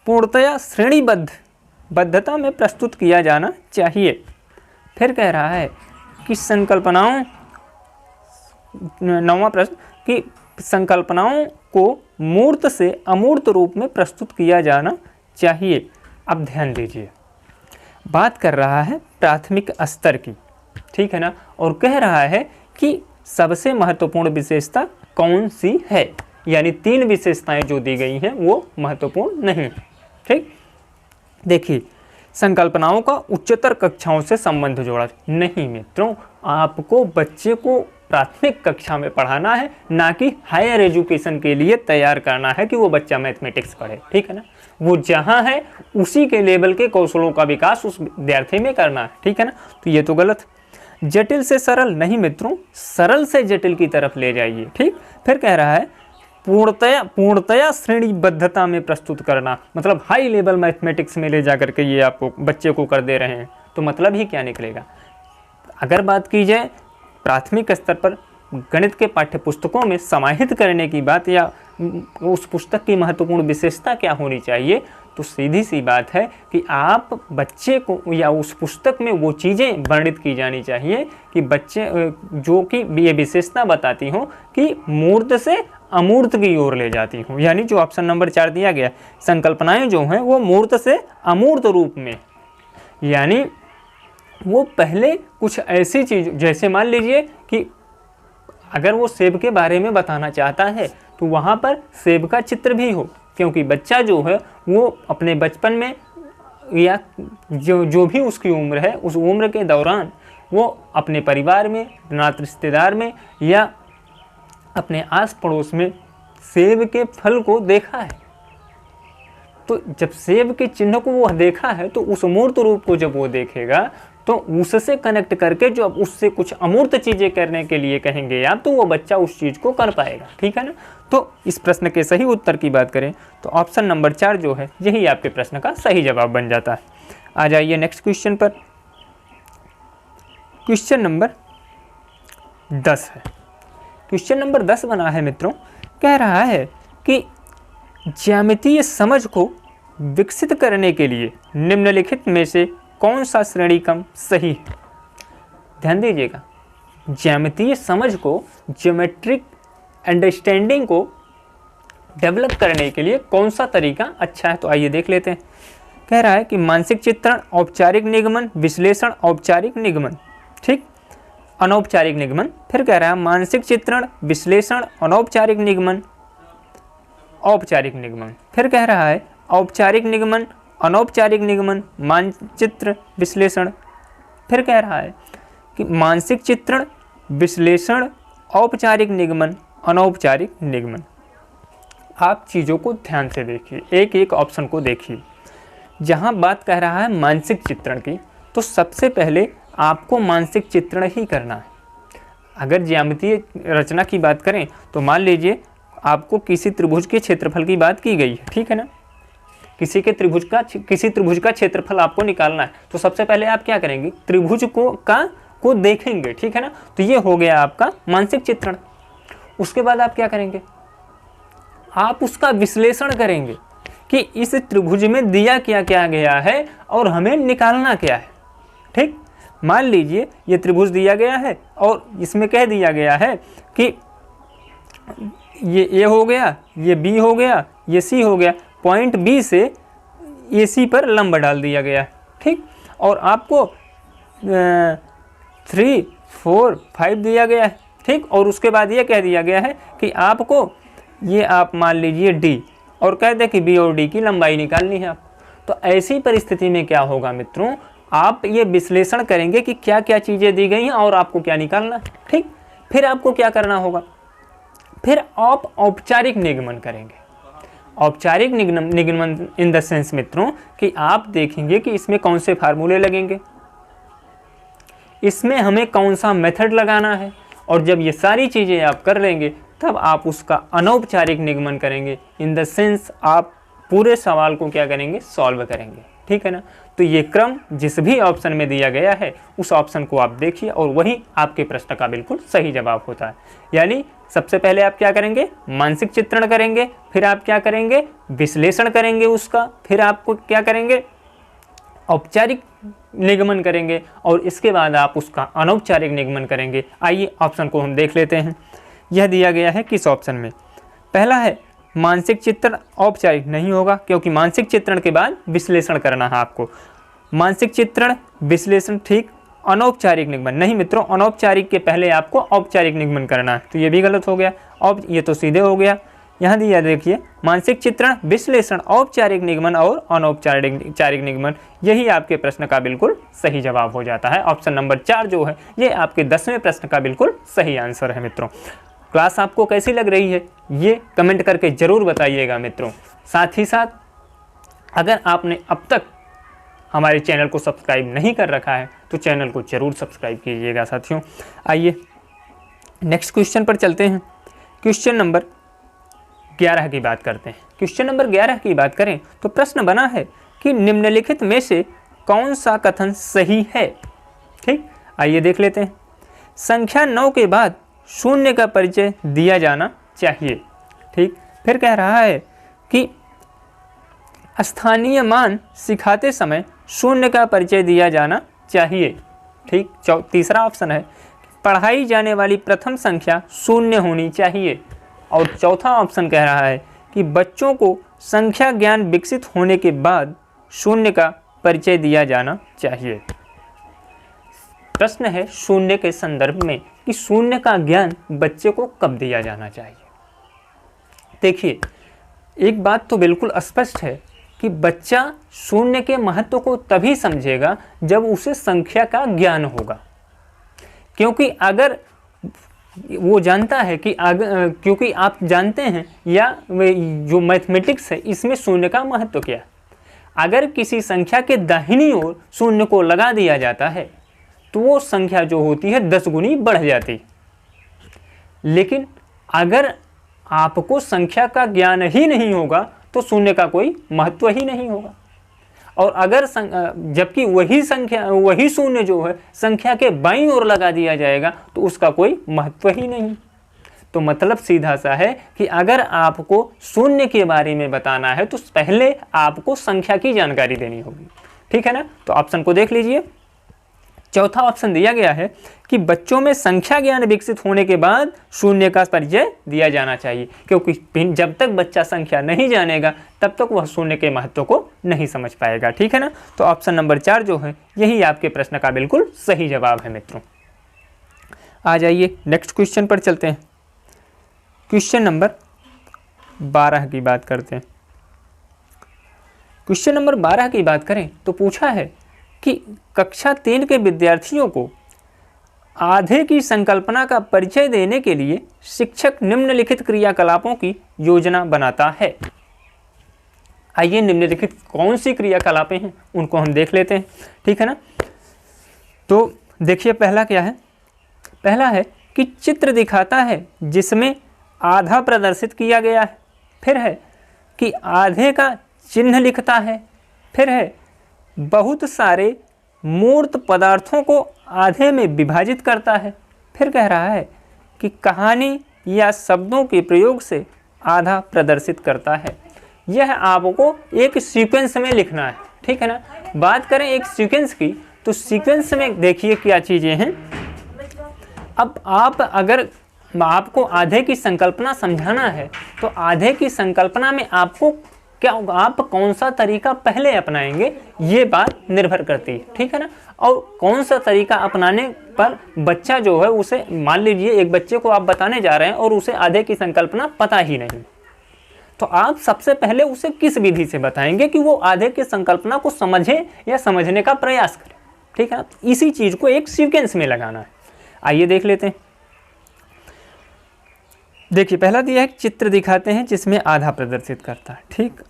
[SPEAKER 1] पूर्णतया श्रेणीबद्धता में प्रस्तुत किया जाना चाहिए। फिर कह रहा है कि संकल्पनाओं, 9वां प्रश्न, कि संकल्पनाओं को मूर्त से अमूर्त रूप में प्रस्तुत किया जाना चाहिए। अब ध्यान दीजिए, बात कर रहा है प्राथमिक स्तर की, ठीक है ना, और कह रहा है कि सबसे महत्वपूर्ण विशेषता कौन सी है, यानी 3 विशेषताएं जो दी गई हैं वो महत्वपूर्ण नहीं। ठीक, देखिए संकल्पनाओं का उच्चतर कक्षाओं से संबंध जोड़ा नहीं मित्रों, आपको बच्चे को प्राथमिक कक्षा में पढ़ाना है, ना कि हायर एजुकेशन के लिए तैयार करना है कि वो बच्चा मैथमेटिक्स पढ़े। ठीक है ना, वो जहाँ है उसी के लेवल के कौशलों का विकास उस विद्यार्थी में करना है। ठीक है ना, तो ये तो गलत। जटिल से सरल नहीं मित्रों, सरल से जटिल की तरफ ले जाइए। ठीक, फिर कह रहा है पूर्णतया श्रेणीबद्धता में प्रस्तुत करना, मतलब हाई लेवल मैथमेटिक्स में ले जाकर के ये आपको बच्चे को कर दे रहे हैं, तो मतलब ही क्या निकलेगा। अगर बात की जाए प्राथमिक स्तर पर गणित के पाठ्य पुस्तकों में समाहित करने की बात, या उस पुस्तक की महत्वपूर्ण विशेषता क्या होनी चाहिए, तो सीधी सी बात है कि आप बच्चे को, या उस पुस्तक में वो चीज़ें वर्णित की जानी चाहिए कि बच्चे जो कि ये विशेषता बताती हो कि मूर्त से अमूर्त की ओर ले जाती हूँ, यानी जो ऑप्शन नंबर 4 दिया गया, संकल्पनाएं जो हैं वो मूर्त से अमूर्त रूप में, यानी वो पहले कुछ ऐसी चीज, जैसे मान लीजिए कि अगर वो सेब के बारे में बताना चाहता है तो वहाँ पर सेब का चित्र भी हो, क्योंकि बच्चा जो है वो अपने बचपन में या जो भी उसकी उम्र है उस उम्र के दौरान वो अपने परिवार में, नाते रिश्तेदार में या अपने आस पड़ोस में सेब के फल को देखा है। तो जब सेब के चिन्ह को वो देखा है तो उस मूर्त रूप को जब वो देखेगा तो उससे कनेक्ट करके जो उससे कुछ अमूर्त चीज़ें करने के लिए कहेंगे या तो वो बच्चा उस चीज़ को कर पाएगा। ठीक है ना, तो इस प्रश्न के सही उत्तर की बात करें तो ऑप्शन नंबर 4 जो है यही आपके प्रश्न का सही जवाब बन जाता है। आ जाइए नेक्स्ट क्वेश्चन पर। क्वेश्चन नंबर 10 है। क्वेश्चन नंबर 10 बना है मित्रों, कह रहा है कि ज्यामितीय समझ को विकसित करने के लिए निम्नलिखित में से कौन सा श्रेणी क्रम सही है। ध्यान दीजिएगा, ज्यामितीय समझ को, ज्योमेट्रिक अंडरस्टैंडिंग को डेवलप करने के लिए कौन सा तरीका अच्छा है, तो आइए देख लेते हैं। कह रहा है कि मानसिक चित्रण, औपचारिक निगमन, विश्लेषण, औपचारिक निगमन, ठीक, अनौपचारिक निगमन। फिर कह रहा है मानसिक चित्रण, विश्लेषण, अनौपचारिक निगमन, औपचारिक निगमन। फिर कह रहा है औपचारिक निगमन, अनौपचारिक निगमन, मानचित्र, विश्लेषण। फिर कह रहा है कि मानसिक चित्रण, विश्लेषण, औपचारिक निगमन, अनौपचारिक निगमन। आप चीज़ों को ध्यान से देखिए, एक एक ऑप्शन को देखिए। जहाँ बात कह रहा है मानसिक चित्रण की, तो सबसे पहले आपको मानसिक चित्रण ही करना है। अगर ज्यामितीय रचना की बात करें तो मान लीजिए आपको किसी त्रिभुज के क्षेत्रफल की बात की गई है, ठीक है ना, किसी त्रिभुज का क्षेत्रफल आपको निकालना है, तो सबसे पहले आप क्या करेंगे, त्रिभुज को देखेंगे, ठीक है ना, तो ये हो गया आपका मानसिक चित्रण। उसके बाद आप क्या करेंगे, आप उसका विश्लेषण करेंगे कि इस त्रिभुज में दिया क्या क्या गया है और हमें निकालना क्या है। ठीक, मान लीजिए ये त्रिभुज दिया गया है और इसमें कह दिया गया है कि ये ए हो गया, ये बी हो गया, ये सी हो गया, पॉइंट बी से ए सी पर लंब डाल दिया गया है। ठीक, और आपको 3, 4, 5 दिया गया है। ठीक, और उसके बाद ये कह दिया गया है कि आपको ये आप मान लीजिए डी, और कह दे कि बी और डी की लंबाई निकालनी है आप। तो ऐसी परिस्थिति में क्या होगा मित्रों, आप ये विश्लेषण करेंगे कि क्या क्या चीज़ें दी गई हैं और आपको क्या निकालना है। ठीक, फिर आपको क्या करना होगा, फिर आप औपचारिक निगमन करेंगे। औपचारिक निगमन इन द सेंस मित्रों कि आप देखेंगे कि इसमें कौन से फार्मूले लगेंगे, इसमें हमें कौन सा मेथड लगाना है, और जब ये सारी चीज़ें आप कर लेंगे तब आप उसका अनौपचारिक निगमन करेंगे। इन द सेंस आप पूरे सवाल को क्या करेंगे, सॉल्व करेंगे। ठीक है ना, तो ये क्रम जिस भी ऑप्शन में दिया गया है उस ऑप्शन को आप देखिए और वही आपके प्रश्न का बिल्कुल सही जवाब होता है। यानी सबसे पहले आप क्या करेंगे, मानसिक चित्रण करेंगे, फिर आप क्या करेंगे, विश्लेषण करेंगे उसका, फिर आपको क्या करेंगे, औपचारिक निगमन करेंगे, और इसके बाद आप उसका अनौपचारिक निगमन करेंगे। आइए ऑप्शन को हम देख लेते हैं। यह दिया गया है किस ऑप्शन में, पहला है मानसिक चित्रण औपचारिक नहीं होगा, क्योंकि मानसिक चित्रण के बाद विश्लेषण करना है आपको। मानसिक चित्रण, विश्लेषण, ठीक, अनौपचारिक निगमन नहीं मित्रों, अनौपचारिक के पहले आपको औपचारिक निगमन करना है, तो ये भी गलत हो गया। और ये तो सीधे हो गया। यहाँ दिया देखिए मानसिक चित्रण, विश्लेषण, औपचारिक निगमन और अनौपचारिक निगमन, यही आपके प्रश्न का बिल्कुल सही जवाब हो जाता है। ऑप्शन नंबर 4 जो है ये आपके 10वें प्रश्न का बिल्कुल सही आंसर है मित्रों। क्लास आपको कैसी लग रही है ये कमेंट करके ज़रूर बताइएगा मित्रों। साथ ही साथ अगर आपने अब तक हमारे चैनल को सब्सक्राइब नहीं कर रखा है तो चैनल को ज़रूर सब्सक्राइब कीजिएगा साथियों। आइए नेक्स्ट क्वेश्चन पर चलते हैं। क्वेश्चन नंबर 11 की बात करते हैं। क्वेश्चन नंबर 11 की बात करें तो प्रश्न बना है कि निम्नलिखित में से कौन सा कथन सही है। ठीक, आइए देख लेते हैं। संख्या 9 के बाद शून्य का परिचय दिया जाना चाहिए। ठीक, फिर कह रहा है कि स्थानीय मान सिखाते समय शून्य का परिचय दिया जाना चाहिए। ठीक, तीसरा ऑप्शन है पढ़ाई जाने वाली प्रथम संख्या शून्य होनी चाहिए। और चौथा ऑप्शन कह रहा है कि बच्चों को संख्या ज्ञान विकसित होने के बाद शून्य का परिचय दिया जाना चाहिए। प्रश्न है शून्य के संदर्भ में कि शून्य का ज्ञान बच्चे को कब दिया जाना चाहिए। देखिए एक बात तो बिल्कुल स्पष्ट है कि बच्चा शून्य के महत्व को तभी समझेगा जब उसे संख्या का ज्ञान होगा। क्योंकि अगर वो जानता है कि क्योंकि आप जानते हैं या जो मैथमेटिक्स है इसमें शून्य का महत्व क्या है। अगर किसी संख्या के दाहिनी ओर शून्य को लगा दिया जाता है तो वो संख्या जो होती है 10 गुनी बढ़ जाती। लेकिन अगर आपको संख्या का ज्ञान ही नहीं होगा तो शून्य का कोई महत्व ही नहीं होगा। और अगर जबकि वही शून्य जो है संख्या के बाईं ओर लगा दिया जाएगा तो उसका कोई महत्व ही नहीं। तो मतलब सीधा सा है कि अगर आपको शून्य के बारे में बताना है तो पहले आपको संख्या की जानकारी देनी होगी। ठीक है ना। तो ऑप्शन को देख लीजिए। चौथा ऑप्शन दिया गया है कि बच्चों में संख्या ज्ञान विकसित होने के बाद शून्य का परिचय दिया जाना चाहिए। क्योंकि जब तक बच्चा संख्या नहीं जानेगा तब तक वह शून्य के महत्व को नहीं समझ पाएगा। ठीक है ना। तो ऑप्शन नंबर 4 जो है यही आपके प्रश्न का बिल्कुल सही जवाब है मित्रों। आ जाइए नेक्स्ट क्वेश्चन पर चलते हैं। क्वेश्चन नंबर 12 की बात करते हैं। क्वेश्चन नंबर 12 की बात करें तो पूछा है कि कक्षा 3 के विद्यार्थियों को आधे की संकल्पना का परिचय देने के लिए शिक्षक निम्नलिखित क्रियाकलापों की योजना बनाता है। आइए निम्नलिखित कौन सी क्रियाकलापें हैं उनको हम देख लेते हैं। ठीक है ना। तो देखिए पहला क्या है। पहला है कि चित्र दिखाता है जिसमें आधा प्रदर्शित किया गया है। फिर है कि आधे का चिन्ह लिखता है। फिर है बहुत सारे मूर्त पदार्थों को आधे में विभाजित करता है। फिर कह रहा है कि कहानी या शब्दों के प्रयोग से आधा प्रदर्शित करता है। यह आपको एक सीक्वेंस में लिखना है। ठीक है ना। बात करें एक सीक्वेंस की तो सीक्वेंस में देखिए क्या चीज़ें हैं। अब अगर आपको आधे की संकल्पना समझाना है तो आधे की संकल्पना में आपको आप कौन सा तरीका पहले अपनाएंगे ये बात निर्भर करती है। ठीक है ना। और कौन सा तरीका अपनाने पर बच्चा जो है उसे, मान लीजिए एक बच्चे को आप बताने जा रहे हैं और उसे आधे की संकल्पना पता ही नहीं, तो आप सबसे पहले उसे किस विधि से बताएंगे कि वो आधे की संकल्पना को समझे या समझने का प्रयास करे। ठीक है। इसी चीज़ को एक सीक्वेंस में लगाना है। आइए देख लेते हैं। देखिए पहला दिया है चित्र दिखाते हैं जिसमें आधा प्रदर्शित करता है। ठीक,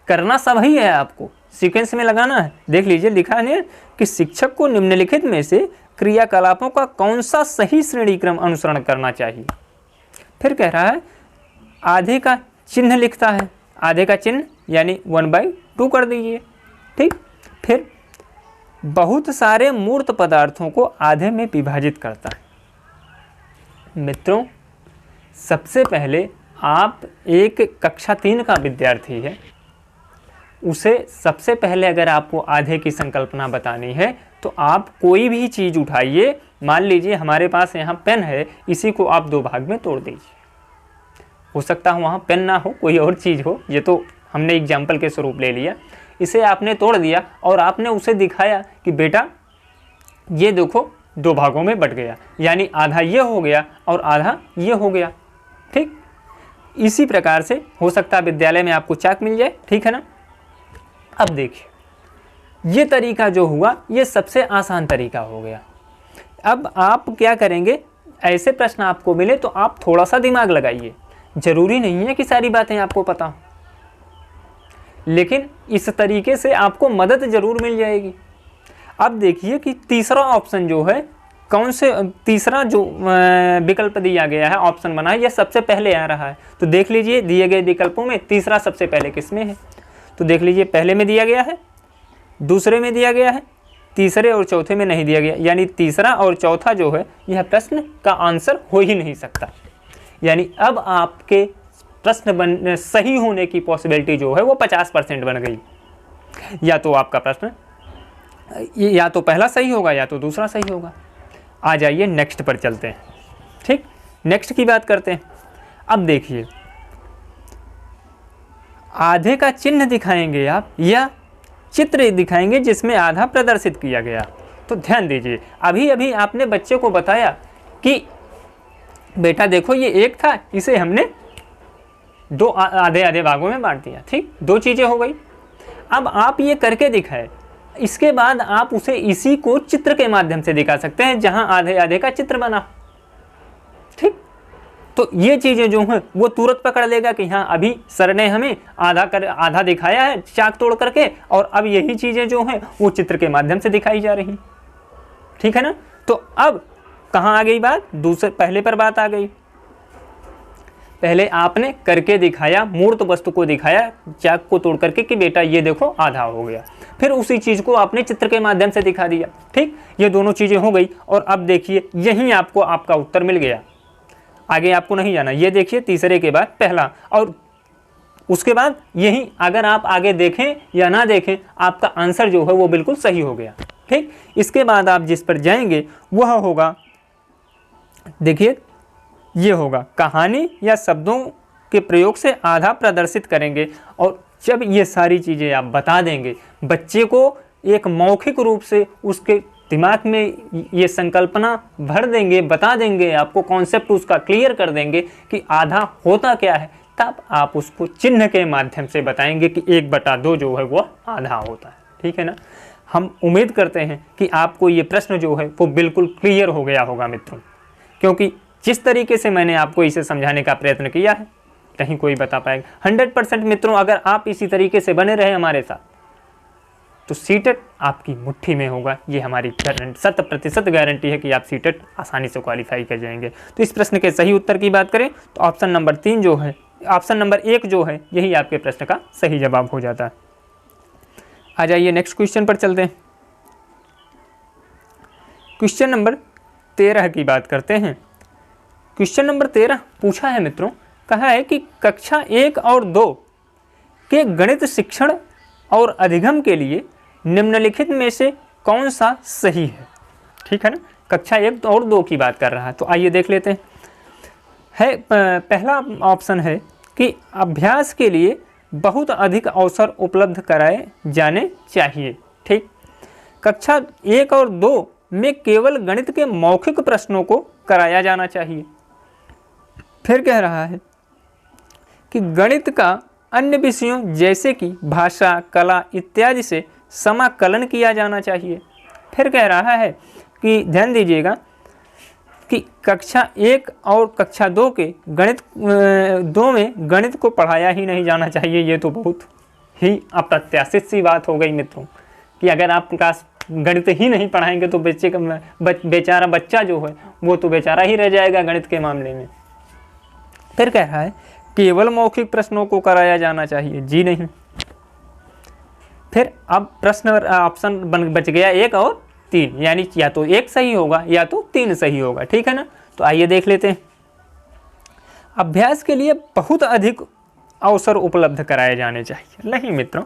[SPEAKER 1] करना सब ही है, आपको सीक्वेंस में लगाना है। देख लीजिए लिखा है कि शिक्षक को निम्नलिखित में से क्रियाकलापों का कौन सा सही श्रेणी क्रम अनुसरण करना चाहिए। फिर कह रहा है आधे का चिन्ह लिखता है। आधे का चिन्ह यानी 1/2 कर दीजिए। ठीक, फिर बहुत सारे मूर्त पदार्थों को आधे में विभाजित करता है। मित्रों सबसे पहले आप एक कक्षा 3 का विद्यार्थी है, उसे सबसे पहले अगर आपको आधे की संकल्पना बतानी है तो आप कोई भी चीज़ उठाइए। मान लीजिए हमारे पास यहाँ पेन है, इसी को आप 2 भाग में तोड़ दीजिए। हो सकता है वहाँ पेन ना हो, कोई और चीज़ हो, ये तो हमने एग्जाम्पल के स्वरूप ले लिया। इसे आपने तोड़ दिया और आपने उसे दिखाया कि बेटा ये देखो 2 भागों में बट गया, यानी आधा ये हो गया और आधा ये हो गया। ठीक, इसी प्रकार से हो सकता है विद्यालय में आपको चाक मिल जाए, ठीक है ना। अब देखिए ये तरीका जो हुआ ये सबसे आसान तरीका हो गया। अब आप क्या करेंगे, ऐसे प्रश्न आपको मिले तो आप थोड़ा सा दिमाग लगाइए। जरूरी नहीं है कि सारी बातें आपको पता हो, लेकिन इस तरीके से आपको मदद जरूर मिल जाएगी। अब देखिए कि तीसरा ऑप्शन जो है, कौन से तीसरा जो विकल्प दिया गया है, ऑप्शन बना है, यह सबसे पहले आ रहा है। तो देख लीजिए दिए गए विकल्पों में तीसरा सबसे पहले किसमें है। तो देख लीजिए पहले में दिया गया है, दूसरे में दिया गया है, तीसरे और चौथे में नहीं दिया गया। यानी तीसरा और चौथा जो है यह प्रश्न का आंसर हो ही नहीं सकता। यानी अब आपके प्रश्न सही होने की पॉसिबिलिटी जो है वो 50% बन गई। या तो आपका प्रश्न या तो पहला सही होगा या तो दूसरा सही होगा। आ जाइए नेक्स्ट पर चलते हैं। ठीक, नेक्स्ट की बात करते हैं। अब देखिए आधे का चिन्ह दिखाएंगे आप या चित्र दिखाएंगे जिसमें आधा प्रदर्शित किया गया। तो ध्यान दीजिए, अभी अभी आपने बच्चे को बताया कि बेटा देखो ये एक था, इसे हमने दो आधे आधे भागों में बांट दिया। ठीक, दो चीजें हो गई। अब आप ये करके दिखाए, इसके बाद आप उसे इसी को चित्र के माध्यम से दिखा सकते हैं जहां आधे आधे का चित्र बना। ठीक, तो ये चीजें जो हैं वो तुरंत पकड़ लेगा कि हाँ अभी सर ने हमें आधा दिखाया है चाक तोड़ करके, और अब यही चीजें जो हैं वो चित्र के माध्यम से दिखाई जा रही। ठीक है ना। तो अब कहाँ आ गई बात, पहले पर बात आ गई। पहले आपने करके दिखाया, मूर्त वस्तु को दिखाया चाक को तोड़ करके कि बेटा ये देखो आधा हो गया। फिर उसी चीज को आपने चित्र के माध्यम से दिखा दिया। ठीक, ये दोनों चीजें हो गई। और अब देखिए यहीं आपको आपका उत्तर मिल गया, आगे आपको नहीं जाना। ये देखिए तीसरे के बाद पहला, और उसके बाद यही अगर आप आगे देखें या ना देखें आपका आंसर जो है वो बिल्कुल सही हो गया। ठीक, इसके बाद आप जिस पर जाएंगे वह होगा, देखिए ये होगा कहानी या शब्दों के प्रयोग से आधा प्रदर्शित करेंगे। और जब ये सारी चीज़ें आप बता देंगे बच्चे को, एक मौखिक रूप से उसके दिमाग में ये संकल्पना भर देंगे, बता देंगे, आपको कॉन्सेप्ट उसका क्लियर कर देंगे कि आधा होता क्या है, तब आप उसको चिन्ह के माध्यम से बताएंगे कि 1/2 जो है वो आधा होता है। ठीक है ना। हम उम्मीद करते हैं कि आपको ये प्रश्न जो है वो बिल्कुल क्लियर हो गया होगा मित्रों, क्योंकि जिस तरीके से मैंने आपको इसे समझाने का प्रयत्न किया है नहीं कोई बता पाएगा। 100% मित्रों अगर आप इसी तरीके से बने रहे हमारे साथ तो सीटेट आपकी मुट्ठी में होगा। ये हमारी 100% गारंटी है कि आप सीटेट आसानी से क्वालिफाई कर जाएंगे। तो इस प्रश्न के सही उत्तर की बात करें तो ऑप्शन नंबर 3 जो है, ऑप्शन नंबर 1 जो है यही आपके प्रश्न का सही जवाब हो जाता है। आ जाइए नेक्स्ट क्वेश्चन पर चलते हैं। क्वेश्चन नंबर 13 की बात करते हैं। क्वेश्चन नंबर 13 पूछा है मित्रों, कहा है कि कक्षा 1 और 2 के गणित शिक्षण और अधिगम के लिए निम्नलिखित में से कौन सा सही है। ठीक है ना, कक्षा 1 और 2 की बात कर रहा है। तो आइए देख लेते हैं। पहला ऑप्शन है कि अभ्यास के लिए बहुत अधिक अवसर उपलब्ध कराए जाने चाहिए। ठीक, कक्षा 1 और 2 में केवल गणित के मौखिक प्रश्नों को कराया जाना चाहिए। फिर कह रहा है कि गणित का अन्य विषयों जैसे कि भाषा, कला इत्यादि से समाकलन किया जाना चाहिए। फिर कह रहा है कि ध्यान दीजिएगा कि कक्षा 1 और कक्षा 2 के गणित 2 में गणित को पढ़ाया ही नहीं जाना चाहिए। ये तो बहुत ही अप्रत्याशित सी बात हो गई मित्रों कि अगर आप क्लास गणित ही नहीं पढ़ाएंगे तो बेचारा बच्चा जो है वो तो बेचारा ही रह जाएगा गणित के मामले में। फिर कह रहा है केवल मौखिक प्रश्नों को कराया जाना चाहिए। जी नहीं। फिर अब प्रश्न ऑप्शन बच गया 1 और 3, यानी या तो 1 सही होगा या तो 3 सही होगा। ठीक है ना। तो आइए देख लेते हैं। अभ्यास के लिए बहुत अधिक अवसर उपलब्ध कराए जाने चाहिए। नहीं मित्रों,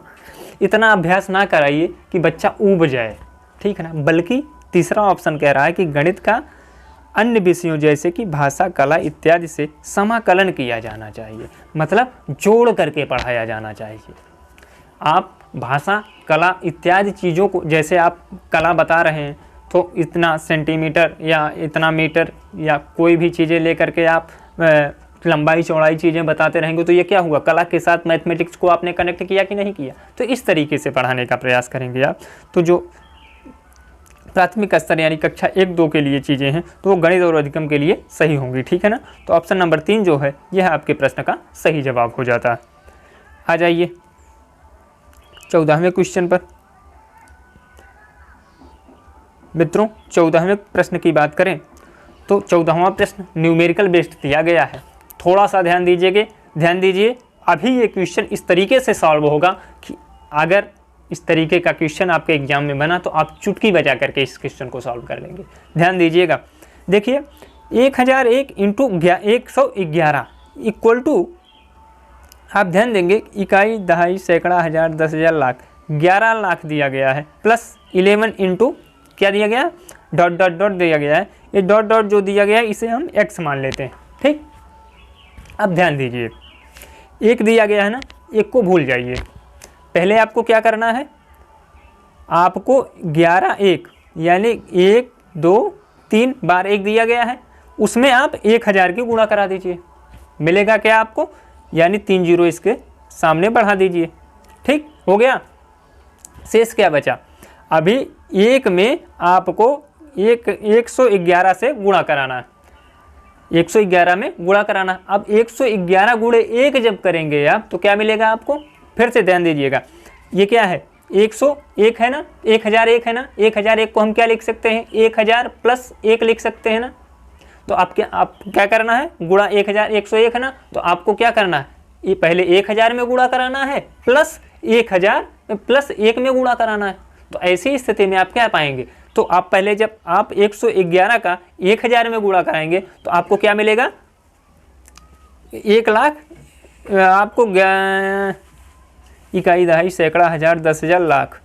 [SPEAKER 1] इतना अभ्यास ना कराइए कि बच्चा ऊब जाए। ठीक है ना, बल्कि तीसरा ऑप्शन कह रहा है कि गणित का अन्य विषयों जैसे कि भाषा, कला इत्यादि से समाकलन किया जाना चाहिए, मतलब जोड़ करके पढ़ाया जाना चाहिए। आप भाषा, कला इत्यादि चीज़ों को, जैसे आप कला बता रहे हैं तो इतना सेंटीमीटर या इतना मीटर या कोई भी चीज़ें लेकर के आप लंबाई चौड़ाई चीज़ें बताते रहेंगे तो ये क्या हुआ, कला के साथ मैथमेटिक्स को आपने कनेक्ट किया कि नहीं किया। तो इस तरीके से पढ़ाने का प्रयास करेंगे आप। तो जो प्राथमिक स्तर यानी कक्षा 1-2 के लिए चीज़ें हैं तो वो गणित और अधिगम के लिए सही होंगी, ठीक है ना। तो ऑप्शन नंबर 3 जो है यह आपके प्रश्न का सही जवाब हो जाता है। आ जाइए 14वें क्वेश्चन पर। मित्रों 14वें प्रश्न की बात करें तो 14वां प्रश्न न्यूमेरिकल बेस्ड दिया गया है। थोड़ा सा ध्यान दीजिए। अभी ये क्वेश्चन इस तरीके से सॉल्व होगा कि अगर इस तरीके का क्वेश्चन आपके एग्जाम में बना तो आप चुटकी बजा करके इस क्वेश्चन को सॉल्व कर लेंगे। ध्यान दीजिएगा। देखिए 1001 इंटू 111 इक्वल टू, आप ध्यान देंगे, इकाई, दहाई, सैकड़ा, हज़ार, 10,000, लाख, 11 लाख दिया गया है, प्लस 11 इंटू क्या दिया गया, डॉट डॉट डॉट दिया गया है। ये डॉट डॉट जो दिया गया है इसे हम x मान लेते हैं, ठीक। अब ध्यान दीजिए, एक दिया गया है ना, एक को भूल जाइए। पहले आपको क्या करना है, आपको 11 1 यानी 1 2 3 बार 1 दिया गया है, उसमें आप 1000 की गुणा करा दीजिए। मिलेगा क्या आपको, यानी 3 जीरो इसके सामने बढ़ा दीजिए, ठीक हो गया। शेष क्या बचा, अभी एक में आपको 111 से गुणा कराना है, 111 में गुणा कराना। अब 111 गुणे 1 जब करेंगे आप तो क्या मिलेगा आपको, फिर से ध्यान दीजिएगा, ये क्या है 101 है ना, 1001 है ना, 1001 को हम क्या लिख सकते हैं, 1000 प्लस 1 लिख सकते हैं ना। तो आप क्या करना है, गुणा 1000, 101 है ना, तो आपको क्या करना है, ये पहले 1000 में गुणा कराना है प्लस 1000 प्लस 1 में गुणा कराना है। तो ऐसी स्थिति में आप क्या पाएंगे, तो आप पहले जब आप 111 का 1000 में गुणा कराएंगे तो आपको क्या मिलेगा, 1 लाख, आपको इकाई, दहाई, सैकड़ा, हज़ार, 10,000, लाख,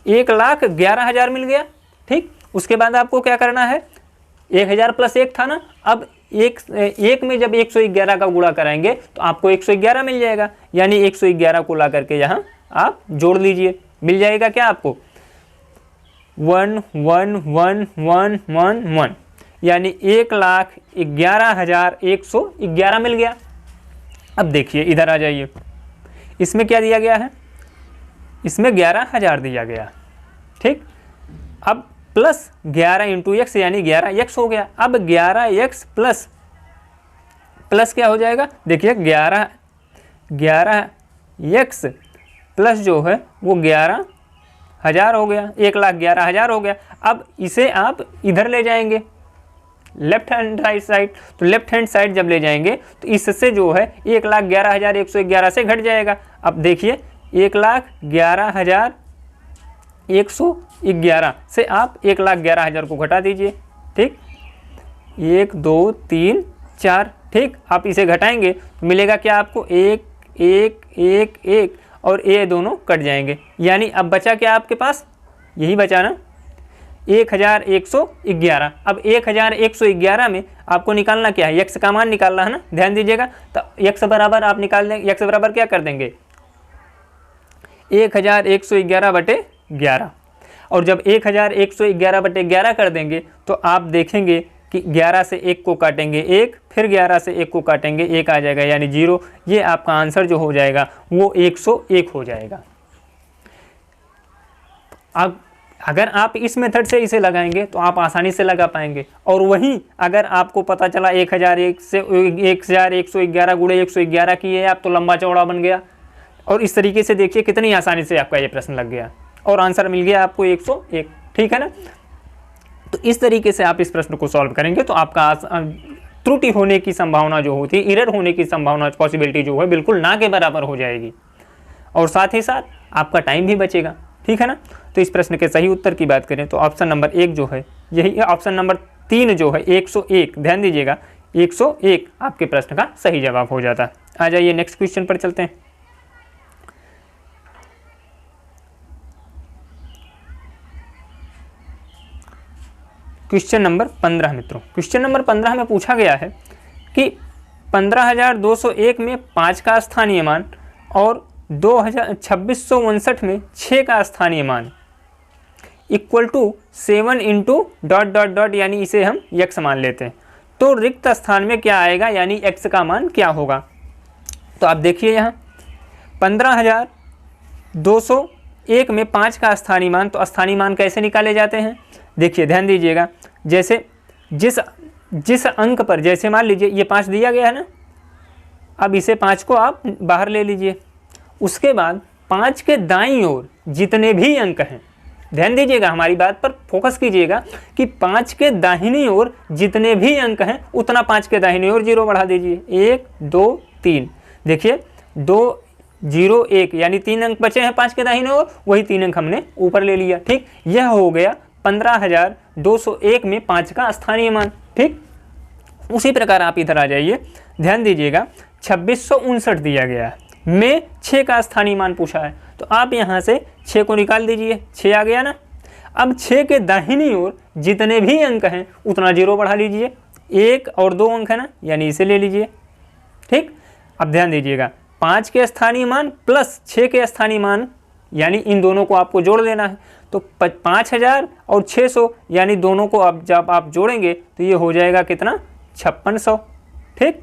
[SPEAKER 1] 1,11,000 मिल गया, ठीक। उसके बाद आपको क्या करना है, 1000 प्लस 1 था ना, अब एक में जब 111 का गुणा कराएंगे तो आपको 111 मिल जाएगा, यानी 111 को ला करके यहाँ आप जोड़ लीजिए, मिल जाएगा क्या आपको 1 1 1 1 1 1, यानी 1,11,111 मिल गया। अब देखिए इधर आ जाइए, इसमें क्या दिया गया है, इसमें 11,000 दिया गया, ठीक। अब प्लस 11 इंटू एक्स यानी 11x हो गया। अब 11x प्लस क्या हो जाएगा, देखिए 11x प्लस जो है वो 11,000 हो गया, 1,11,000 हो गया। अब इसे आप इधर ले जाएंगे लेफ्ट हैंड राइट साइड, तो लेफ्ट हैंड साइड जब ले जाएंगे तो इससे जो है 1,11,111 से घट जाएगा। अब देखिए 1,11,111 से आप 1,11,000 को घटा दीजिए, ठीक, 1 2 3 4, ठीक। आप इसे घटाएंगे तो मिलेगा क्या आपको 1 1 1 1 और ये दोनों कट जाएंगे, यानी अब बचा क्या आपके पास, यही बचा ना 1,111। अब 1,111 में आपको निकालना क्या है, x का मान निकालना है ना, ध्यान दीजिएगा। तो x बराबर आप निकाल देंगे, x बराबर क्या कर देंगे 1,111/11, और जब 1,111/11 कर देंगे तो आप देखेंगे कि 11 से 1 को काटेंगे 1, फिर 11 से 1 को काटेंगे 1 आ जाएगा, यानी 0। ये आपका आंसर जो हो जाएगा वो 101 हो जाएगा। अब अगर आप इस मेथड से इसे लगाएंगे तो आप आसानी से लगा पाएंगे, और वहीं अगर आपको पता चला 1,001 से 1,111 गुणे 111 किए आप तो लंबा चौड़ा बन गया। और इस तरीके से देखिए कितनी आसानी से आपका ये प्रश्न लग गया और आंसर मिल गया आपको 101, ठीक है ना। तो इस तरीके से आप इस प्रश्न को सॉल्व करेंगे तो आपका त्रुटि होने की संभावना जो होती है, एरर होने की संभावना, पॉसिबिलिटी जो है बिल्कुल ना के बराबर हो जाएगी, और साथ ही साथ आपका टाइम भी बचेगा, ठीक है ना। तो इस प्रश्न के सही उत्तर की बात करें तो ऑप्शन नंबर 1 जो है यही, ऑप्शन नंबर 3 जो है 101, ध्यान दीजिएगा 101 आपके प्रश्न का सही जवाब हो जाता है। आ जाइए नेक्स्ट क्वेश्चन पर चलते हैं। क्वेश्चन नंबर 15 मित्रों, क्वेश्चन नंबर 15 में पूछा गया है कि 15,201 में 5 का स्थानीय मान और 2659 में 6 का स्थानीय मान equal to 7 into dot dot dot, यानी इसे हम x मान लेते हैं। तो रिक्त स्थान में क्या आएगा, यानी x का मान क्या होगा। तो आप देखिए यहाँ 15,201 में 5 का स्थानीय मान, तो स्थानीय मान कैसे निकाले जाते हैं, देखिए ध्यान दीजिएगा। जैसे जिस अंक पर, जैसे मान लीजिए ये 5 दिया गया है ना, अब इसे 5 को आप बाहर ले लीजिए। उसके बाद 5 के दाईं ओर जितने भी अंक हैं, ध्यान दीजिएगा, हमारी बात पर फोकस कीजिएगा कि 5 के दाहिनी ओर जितने भी अंक हैं उतना 5 के दाहिनी ओर 0 बढ़ा दीजिए। 1 2 3, देखिए 2 0 1, यानी 3 अंक बचे हैं 5 के दाहिने ओर, वही 3 अंक हमने ऊपर ले लिया। ठीक, यह हो गया 15,201 में 5 का स्थानीय मान। ठीक, उसी प्रकार आप इधर आ जाइए, ध्यान दीजिएगा 2659 दिया गया है, में 6 का स्थानीय मान पूछा है, तो आप यहाँ से 6 को निकाल दीजिए, 6 आ गया ना। अब 6 के दाहिनी ओर जितने भी अंक हैं उतना 0 बढ़ा लीजिए, 1 और 2 अंक है ना, यानी इसे ले लीजिए। ठीक, अब ध्यान दीजिएगा 5 के स्थानीय मान प्लस 6 के स्थानीय मान, यानी इन दोनों को आपको जोड़ लेना है। तो 5000 और 600, यानी दोनों को अब जब आप जोड़ेंगे तो ये हो जाएगा कितना, 5600। ठीक,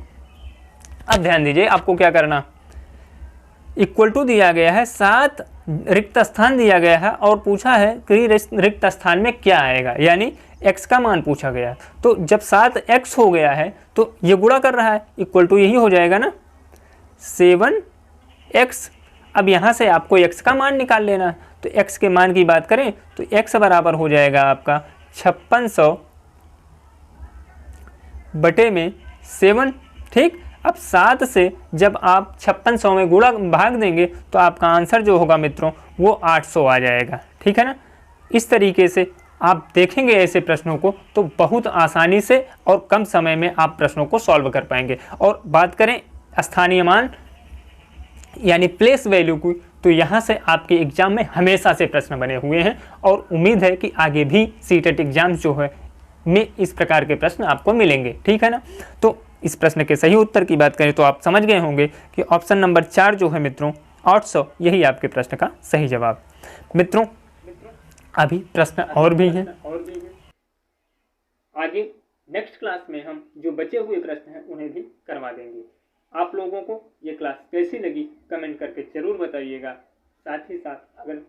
[SPEAKER 1] अब ध्यान दीजिए आपको क्या करना, इक्वल टू दिया गया है, 7 रिक्त स्थान दिया गया है और पूछा है कि रिक्त स्थान में क्या आएगा, यानी x का मान पूछा गया है। तो जब 7x हो गया है तो ये गुणा कर रहा है, इक्वल टू यही हो जाएगा ना 7x। अब यहाँ से आपको x का मान निकाल लेना है, तो x के मान की बात करें तो x बराबर हो जाएगा आपका 5600 बटे में 7। ठीक, अब 7 से जब आप 5600 में गुणा भाग देंगे तो आपका आंसर जो होगा मित्रों वो 800 आ जाएगा। ठीक है ना, इस तरीके से आप देखेंगे ऐसे प्रश्नों को तो बहुत आसानी से और कम समय में आप प्रश्नों को सॉल्व कर पाएंगे। और बात करें स्थानीय मान यानी प्लेस वैल्यू की, तो यहाँ से आपके एग्जाम में हमेशा से प्रश्न बने हुए हैं और उम्मीद है कि आगे भी सीटेट एग्जाम्स जो है में इस प्रकार के प्रश्न आपको मिलेंगे। ठीक है ना, तो इस प्रश्न के सही उत्तर की बात करें तो आप समझ गए होंगे कि ऑप्शन नंबर 4 जो है मित्रों 800, यही आपके प्रश्न का सही जवाब। मित्रों अभी प्रश्न और भी हैं, आगे नेक्स्ट क्लास में हम जो बचे हुए प्रश्न हैं उन्हें भी करवा देंगे। आप लोगों को ये क्लास कैसी लगी कमेंट करके जरूर बताइएगा। साथ ही साथ अगर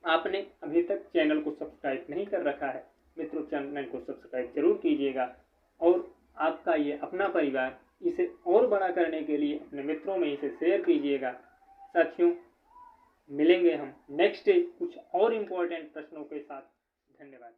[SPEAKER 1] आपने अभी तक चैनल को सब्सक्राइब नहीं कर रखा है मित्रों, चैनल को सब्सक्राइब जरूर कीजिएगा और आपका ये अपना परिवार, इसे और बड़ा करने के लिए अपने मित्रों में इसे शेयर कीजिएगा। साथियों मिलेंगे हम नेक्स्ट डे कुछ और इम्पोर्टेंट प्रश्नों के साथ। धन्यवाद।